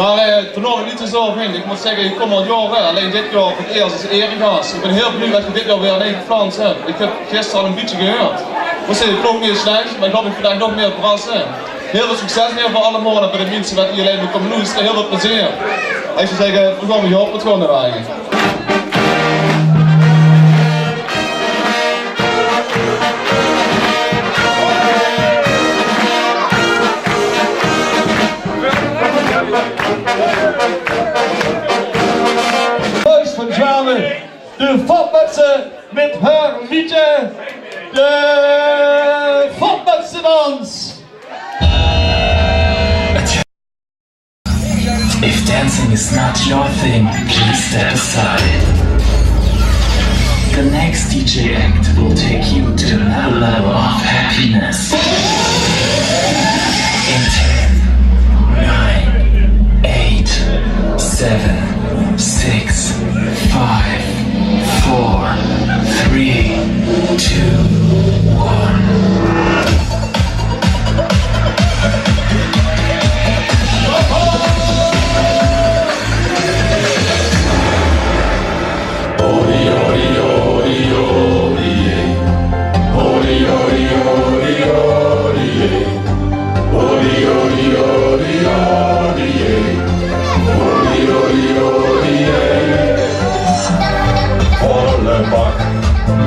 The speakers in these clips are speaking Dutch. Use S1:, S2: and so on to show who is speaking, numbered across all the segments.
S1: Maar toen nog niet zo vind. Ik moet zeggen, ik kom al jaren, alleen dit jaar voor het eerst is Eriga's. Ik ben heel benieuwd dat je dit jaar weer alleen Frans hebt. Ik heb gisteren al een beetje gehoord. Ik zeg, het klonk niet slecht, maar ik hoop ik vandaag nog meer verrassen. Heel veel succes meer voor alle morgen bij de mensen wat hier alleen komen doen. Heel veel plezier. Ik zou zeggen, we gaan met je op het gewoon rijden.
S2: Boys van Zwanen, de vatmetsen met haar liedje, de vatmetsendans.
S3: If dancing is not your thing, please step aside. The next DJ act will take you to another level of happiness. In 10, 9, 8, 7, 6, 5, 4, 3, 2, 1.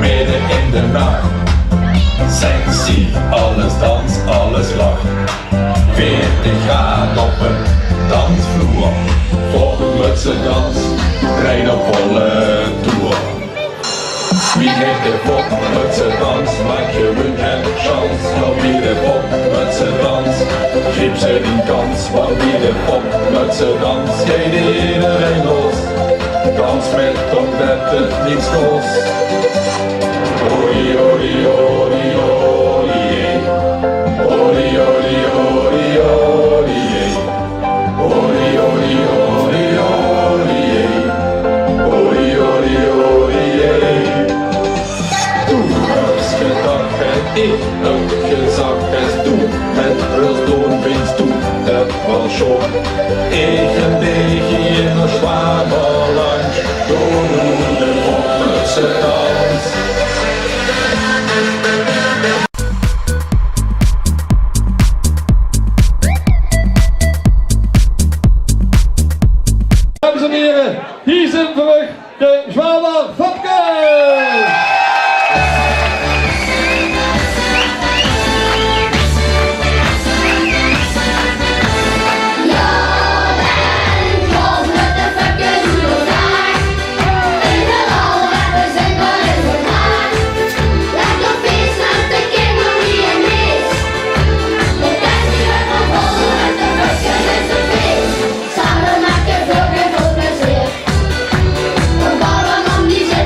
S4: Midden in de nacht, sexy, alles dans, alles lacht. 40 graden op een dansvloer, vodmutsen-dans, trein op volle toer. Wie heeft de vodmutsen-dans, maak je een kans. Want wie de vodmutsen-dans, griep ze die kans. Want wie de vodmutsen-dans, geeft iedereen los. Dans met omdat het niets kost. Ori, ori, ori, ori, ori, ori, ori, ori, ori, ori, ori, ori, ori, ori, toen huis gedag en ik ook gezag en toen met rust doen winst toe, dat was zo. Ik een beetje in een zwaarbelang, door de vodmutsen dans.
S2: Dames en heren, hier zijn terug de Zwaner Vatke!
S5: Samen maken we veel plezier. We ballen om die zin.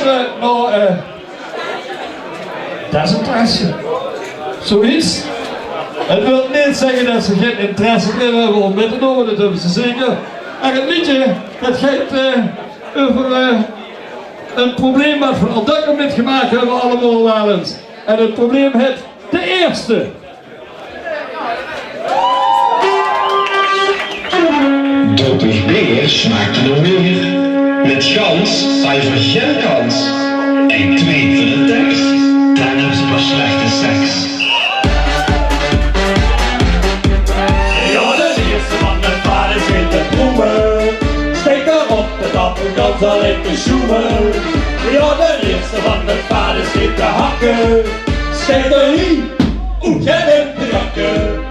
S2: luisteren naar desinteresse. Zoiets. Het wil niet zeggen dat ze geen interesse meer hebben om mee te doen, dat hebben ze zeker. En het liedje, dat gaat over een probleem wat we al duidelijk mee gemaakt hebben allemaal wel eens. En het probleem heet de eerste.
S5: Dr. Beer smaakte nog meer. Met gans cijfer geen kans. En twee voor de tekst. Dan hebben ze pas slechte seks.
S6: Ja, de eerste van de vader is in de bloemen. Steek erop de appelkans al in de zoemen. Ja, de eerste van de vader is in de hakken. Steek erin, jij in de jakken.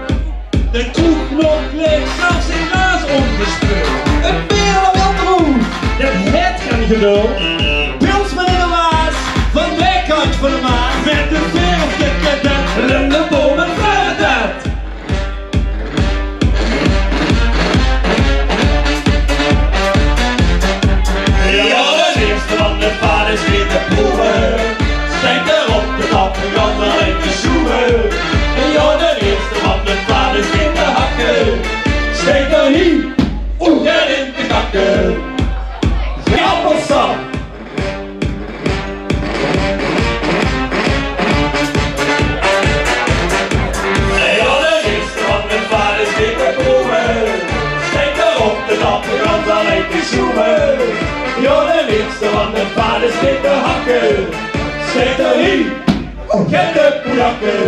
S6: De kroeg nog leeg, zelfs in naast ongespeeld. Een beer op de broek, dat het geen geduld. Pils met in de waas, van de kant van de maas. Met de veer op de ketten, en de bomen vrijdag dat. Ja, de eerste van de vader is weer de proeven. Steek erop de appelkant al in de zoemen. Ja, de eerste van de vader is weer de hakken. Steek erin, jij in de kakken. Appelsap. Ja, de eerste van de vader is weer de proeven. Steek erop de appelkant al in de zoemen. Ja, de eerste van de vader is weer de hakken. Steek erin, jij de poejakken.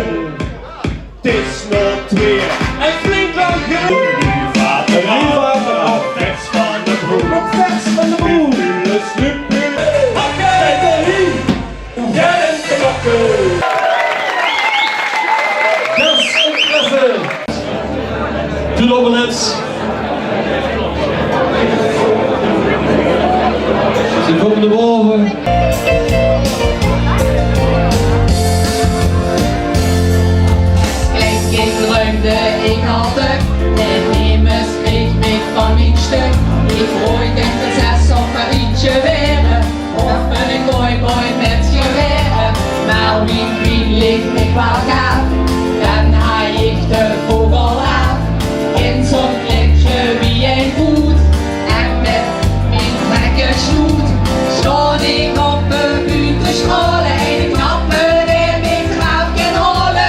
S6: Het is nog twee en flink lang genoeg. Nu vader af, vers van de broek. Op vers van de broek. De slupje, hakken. Steek erin, jij in de kakken.
S2: Desinteresse. Doe op het eens. Ze komen naar boven.
S7: Ik träumte, ich hatte den Himmelsweg mit von mein Stück. Ich freute mich, dass es auf ein Rittchen wäre, auf einen Gäubräu mit Gewehre. Mal mein Quinlig mit Bargab, dann hab ich den Vogel ab. In so ein Gletscher wie ein Hut, und mit mein Drecken Schnut, steh ich auf der Güterstrahle, eine Knappe, der mich drauf kann holen.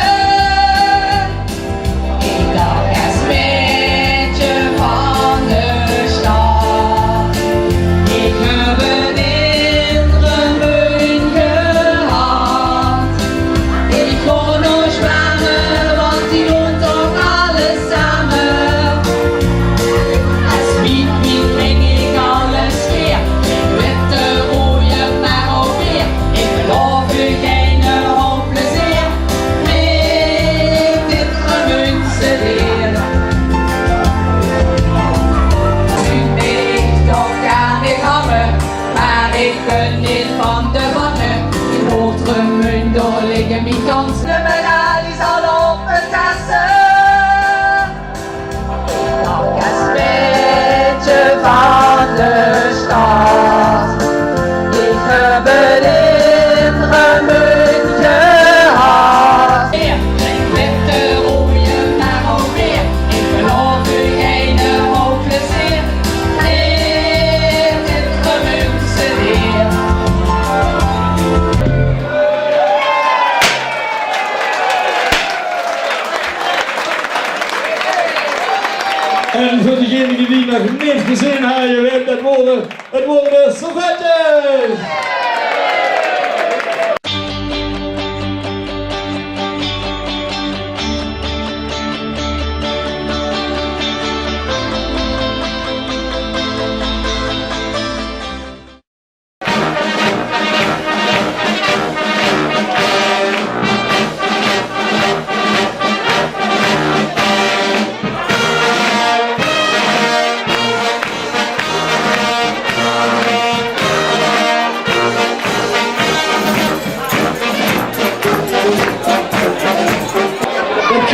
S7: Mijn kans, de medailles al op mijn tassen. Nog een beetje van de stad. Ik heb het in gemunt gehad. Ik met de rode naar alweer. Ik beloof u geen hoop plezier. Dit gemunt ze weer.
S2: En voor degenen die nog niet gezien hebben, weet het worden de servetjes!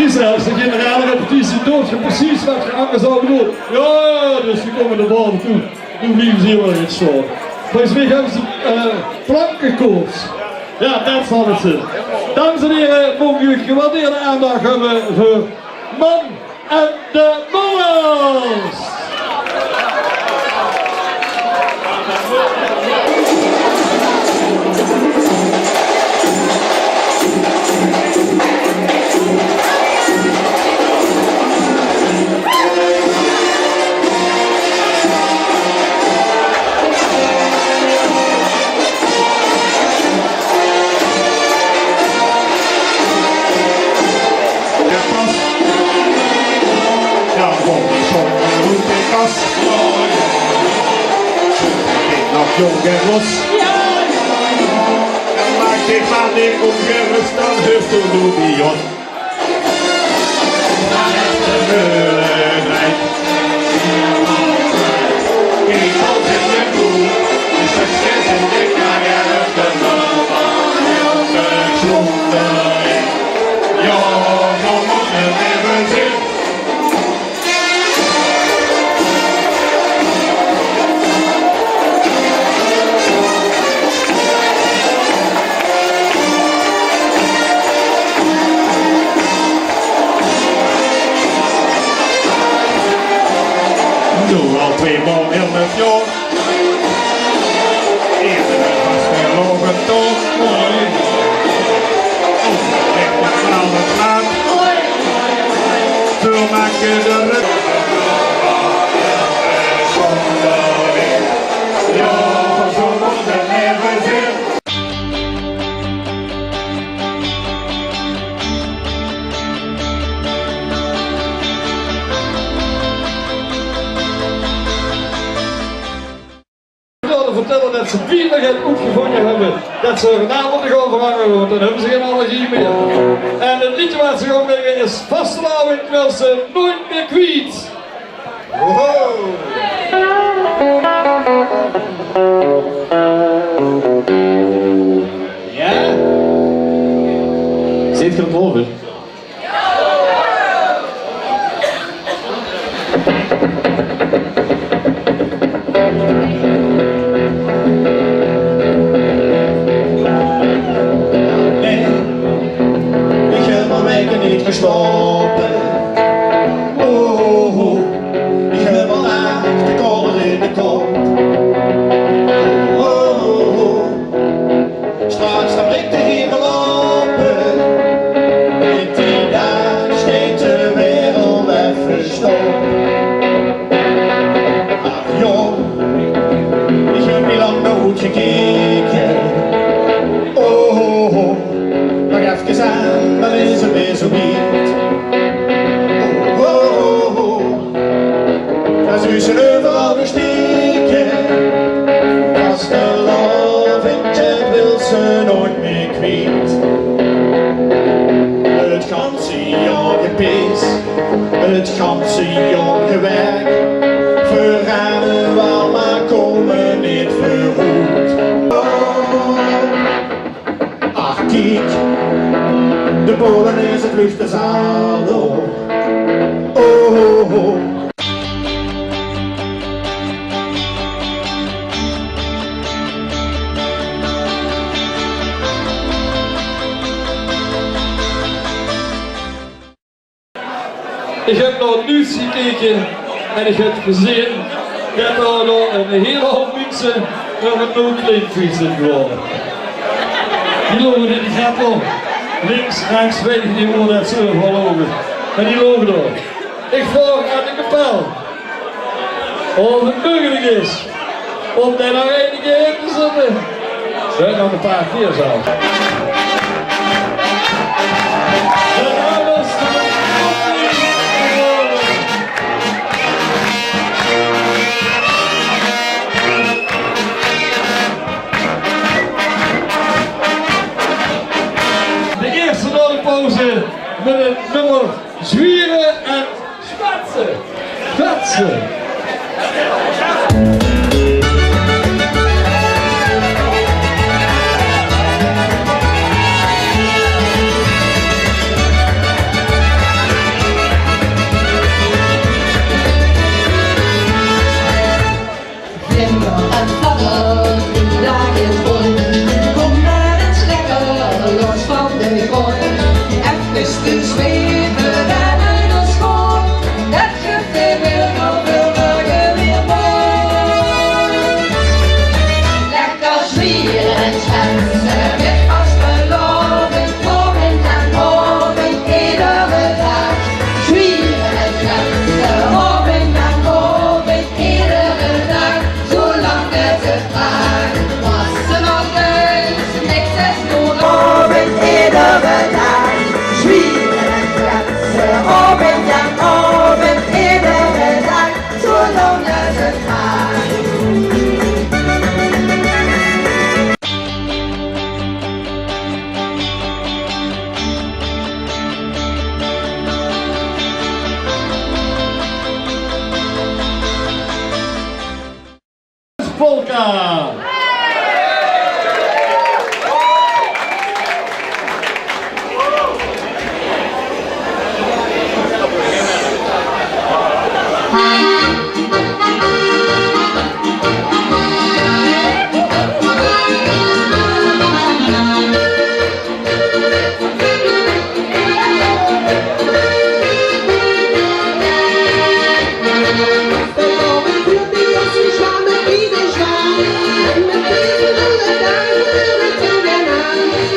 S2: Zelfs de generale repetitie dood je precies wat je anders zou bedoelen. Ja, dus die komen de boven toe. Nu blijven ze heel erg zo. Volgens mij hebben ze plankenkoorts. Ja, dat zal het zijn. Dames en heren, mogen jullie gewaardeerde aandacht hebben voor Man en de Mollers.
S6: Ja, kom, zo'n roep ik als. Ik nog jong en los. En maak dit maar niet ongerust, dan heust u nu die on. Meulenrijk. Ik houd in de koel, is het zes en ik naar de man van elke zonderling. Ja, nog moet het even zin. Doe al 2 man in het jaar. Eerder vast weer lopen toch mooi. Overleg de aan het gaan. Zo maak je de rug. Ja, zo moet het even zin.
S2: Vertellen dat ze veiligheid goed gevonden hebben, dat ze hun naam moeten gaan verhangen, want dan hebben ze geen allergie meer. En het liedje wat ze gaan brengen is Vastelavond wil ze nooit meer kwijt.
S8: Ja? Zit je er over?
S6: Niet gestoppen. Oh, ik heb al naakt de kolen in de kop. Oh, straks dan breekt de hemel open. Met die dag steekt de wereld even stop. Ach joh, ik heb niet lang nog goed gekeken. Oh, nog even aan, dan is het weer zo niet. Oh, oh, oh. Als u ze overal versteken, als de lovintje wil ze nooit meer kwijt. Het ganse jaar gepees, het ganse jaar gewerkt, verraden we al maar komen niet vergoed. Oh, ach kijk. De Polen is het liefste zaal. Oh, oh, oh.
S2: Ik heb naar het nieuws gekeken en ik heb gezien dat er nog een hele hoop mensen nog een noodleenfiets zijn geworden. Die lopen in die grappel. Links, rechts, weet ik niet hoe dat ze overal lopen. En die lopen door. Ik vraag aan de kapel of het mogelijk is om daar nog enige in te zetten. We hebben nog een paar keer zelfs. Met het nummer Zwieren en Schwatsen. Schwatsen.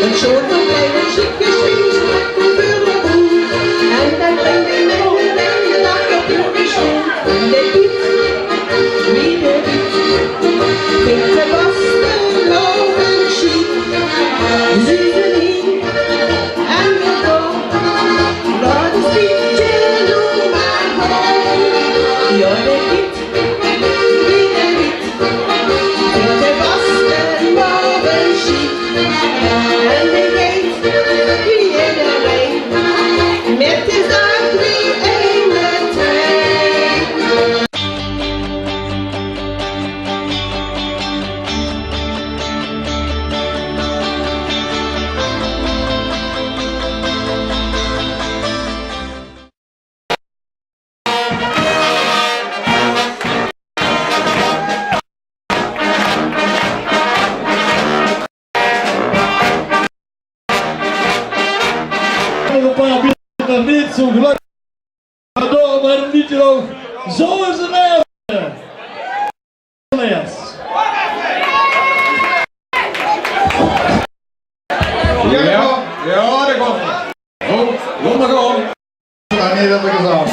S7: een soort van kleine ziekjes vriendschap voor de boel. En dan brengt hij met de dag op de schoen. De piet, wie de piet, Peter was de loven schiet. Zuzelie en de dom, dat is Pietje, doe maar gewoon. Ja, de piet, wie de piet, Peter was de loven schiet. En de geest, wie iedereen, met de zaak wie ene twee.
S2: Nog een paar bieren niet zo gelukkig. Waardoor maar een liedje nog zo is het even.
S4: Ja, dat komt. Oh, kom maar gewoon. Dat niet hebben gezegd.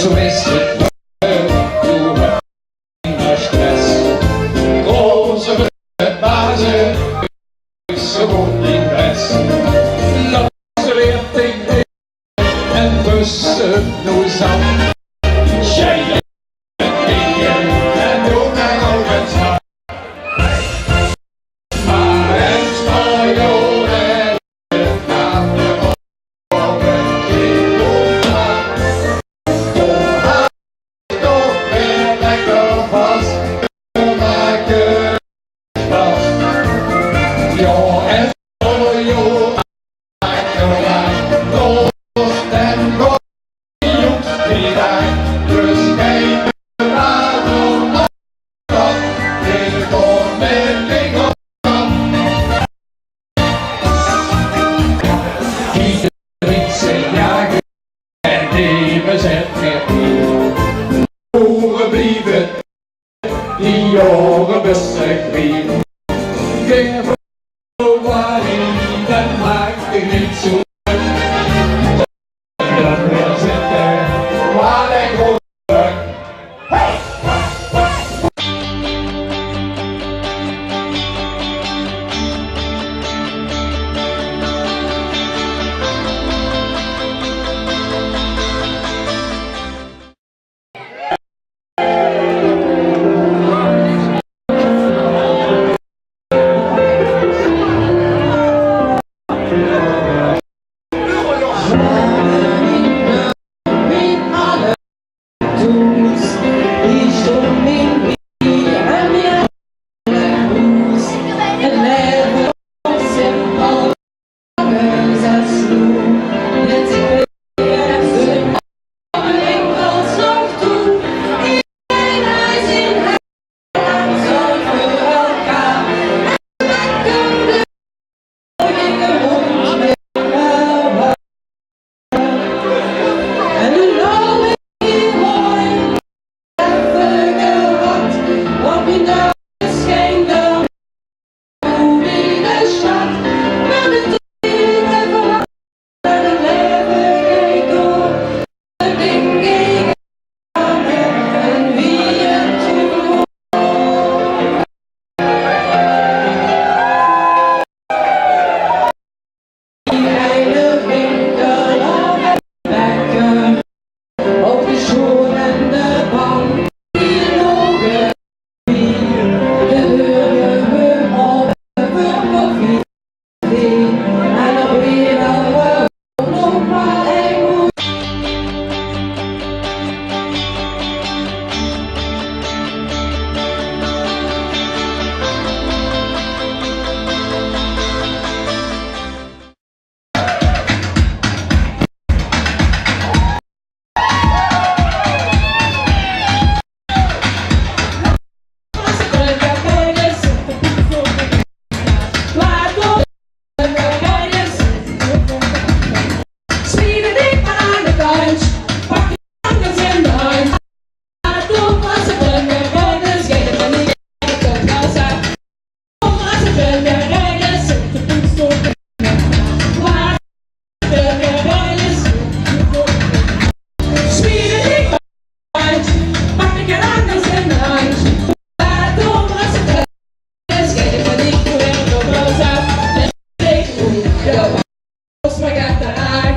S5: Zo is het. Doe het minder stress. Roze bazen is gewoon niet best. Dat leert ik en tussen nos aan. Jij dingen en doe mij ook het hart. Maar het smaakt en het gaat er op een keer op. Toch weer lekker vast, we maken vast. Jo en jo, maken wij los en goed, joep, die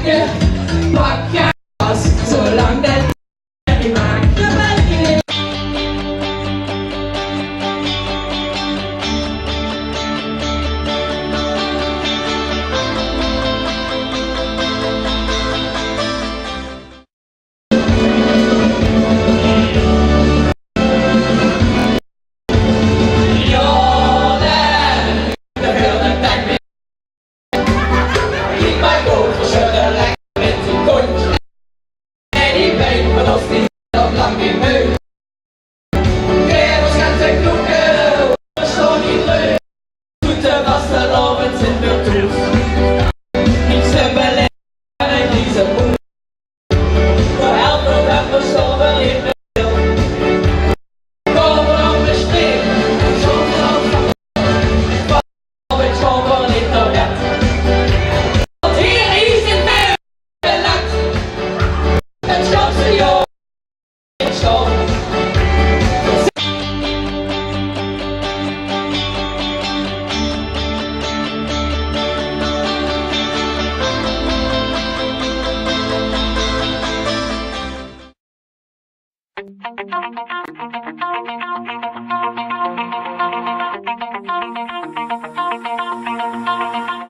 S7: drinken. Pak gas, zolang dat niet maakt de melk.